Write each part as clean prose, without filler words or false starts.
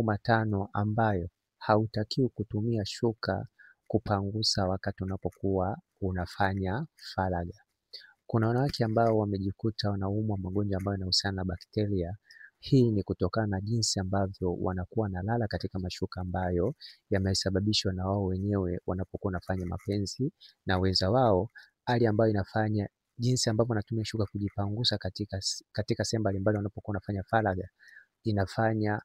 matano ambayo hautakiwi kutumia shuka kupangusa wakati unapokuwa unafanya faraga. Kuna wanawake ambao wamejikuta wanaumwa magonjwa ambayo yanahusiana na bakteria. Hii ni kutokana na jinsi ambavyo wanakuwa wanalala katika mashuka ambayo yamesababishwa na wao wenyewe wanapokuwa wanafanya mapenzi na wenza wao, hali ambayo inafanya jinsi ambavyo wanatumia shuka kujipangusa katika sehemu mbalimbali wanapokuwa wanafanya faraga, inafanya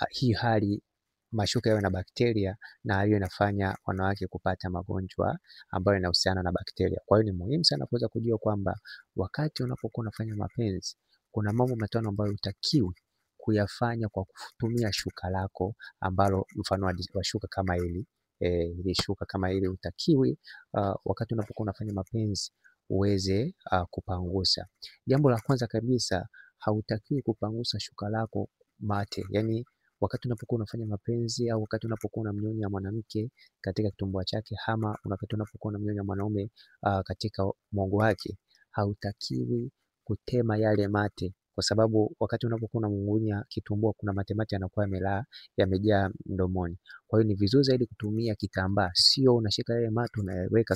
hii hali mashuka yawe na bakteria, na hiyo inafanya wanawake kupata magonjwa ambayo yanahusiana na bakteria. Kwa hiyo ni muhimu sana kuweza kujua kwamba wakati unapokuwa unafanya mapenzi, kuna mambo matano ambayo hutakiwi kuyafanya kwa kutumia shuka lako, ambalo mfano wa shuka kama hili shuka kama hili hutakiwi wakati unapokuwa unafanya mapenzi uweze kupangusa. Jambo la kwanza kabisa, hautakiwi kupangusa shuka lako mate. Yani wakati unapokuwa unafanya mapenzi au wakati unapokuwa unamnyonya mwanamke katika kitumbua chake, ama wakati unapokuwa unamnyonya mwanaume katika mgongo wake, hautakiwi kutema yale mate, kwa sababu wakati unapokuwa unamnyonya kitumbua kuna mate yanakuwa yamejaa mdomoni. Kwa hiyo ni vizuri zaidi kutumia kitambaa, sio unashika yale mate unayaweka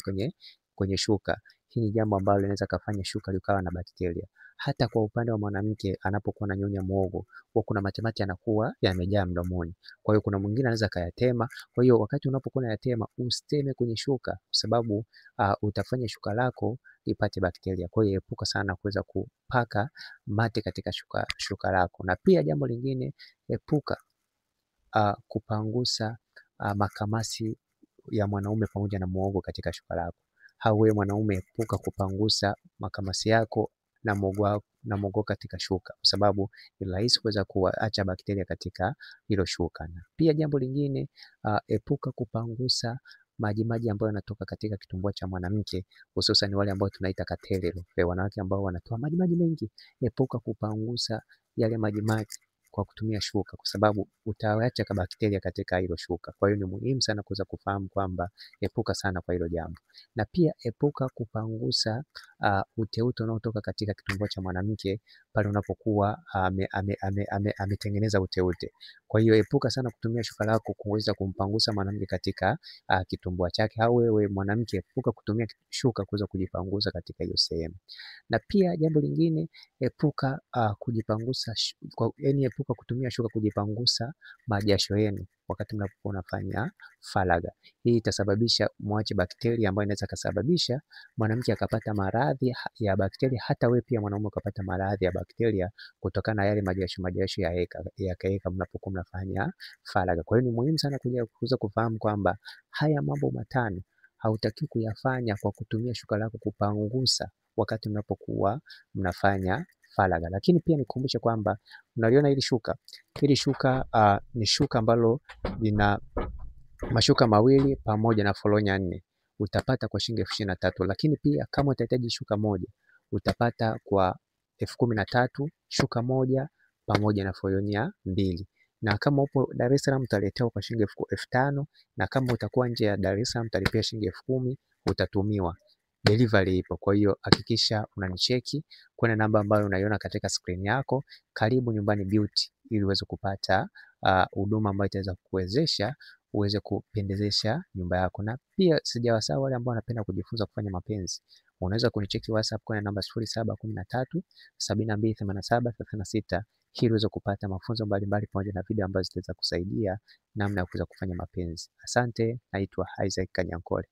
kwenye shuka. Hii ni jambo ambalo linaweza kufanya shuka likawa na bakteria. Hata kwa upande wa mwanamke anapokuwa ananyonya muhogo, huwa kuna mate yanakuwa yamejaa mdomoni. Kwa hiyo kuna mwingine anaweza kayatema. Kwa hiyo wakati unapokuwa unayatema, usiteme kwenye shuka, kwa sababu utafanya shuka lako lipate bakteria. Kwa hiyo epuka sana kuweza kupaka mate katika shuka lako. Na pia jambo lingine, epuka kupangusa makamasi ya mwanaume pamoja na muhogo katika shuka lako. Au wewe mwanaume, epuka kupangusa makamasi yako na muhogo katika shuka, kwa sababu ni rahisi kuweza kuacha bakteria katika hilo shuka. Na pia jambo lingine, epuka kupangusa maji ambayo yanatoka katika kitumbua cha mwanamke, hususan wale ambao tunaita katelelo, wanawake ambao wanatoa maji mengi. Epuka kupangusa yale maji kwa kutumia shuka, kwa sababu utaacha bakteria katika hilo shuka. Kwa hiyo ni muhimu sana kuweza kufahamu kwamba epuka sana kwa hilo jambo. Na pia epuka kupangusa uteute unaotoka katika kitumbua cha mwanamke pale unapokuwa ametengeneza uteute. Kwa hiyo epuka sana kutumia shuka lako kuweza kumpangusa mwanamke katika kitumbua chake, au wewe mwanamke epuka kutumia shuka kuweza kujipangusa katika hiyo sehemu. Na pia jambo lingine, epuka kujipangusa epuka kutumia shuka kujipangusa majasho yenu wakati mnapokuwa unafanya faraga. Hii itasababisha mwache bakteria ambayo inaweza kusababisha mwanamke akapata maradhi ya bakteria, hata wewe pia mwanaume ukapata maradhi ya bakteria kutokana na yale majasho ya heka mnapokuwa mnafanya faraga. Kwa hiyo ni muhimu sana kuweza kufahamu kwamba haya mambo matano hautakiwi kuyafanya kwa kutumia shuka lako kupangusa wakati mnapokuwa mnafanya faraga. Lakini pia nikukumbushe kwamba unaliona hili shuka ni shuka ambalo lina mashuka mawili pamoja na foronya 4. Utapata kwa shilingi 23,000. Lakini pia kama utahitaji shuka moja utapata kwa 13,000 shuka moja pamoja na foronya 2. Na kama upo Dar es Salaam utaletewa kwa shilingi 5,000, na kama utakuwa nje ya Dar es Salaam utalipia shilingi 10,000 utatumiwa. Delivery ipo. Kwa hiyo hakikisha unanicheki kwa namba ambayo unaiona katika screen yako. Karibu Nyumbani Beauty ili uweze kupata huduma ambayo itaweza kukuwezesha uweze kupendezesha nyumba yako. Na pia sijawasahau wale ambao wanapenda kujifunza kufanya mapenzi. Unaweza kunicheki WhatsApp kwa namba 0713 7287 36 ili uweze kupata mafunzo mbalimbali pamoja na video ambazo zitaweza kusaidia namna ya kuweza kufanya mapenzi. Asante, naitwa Isaac Kanyankole.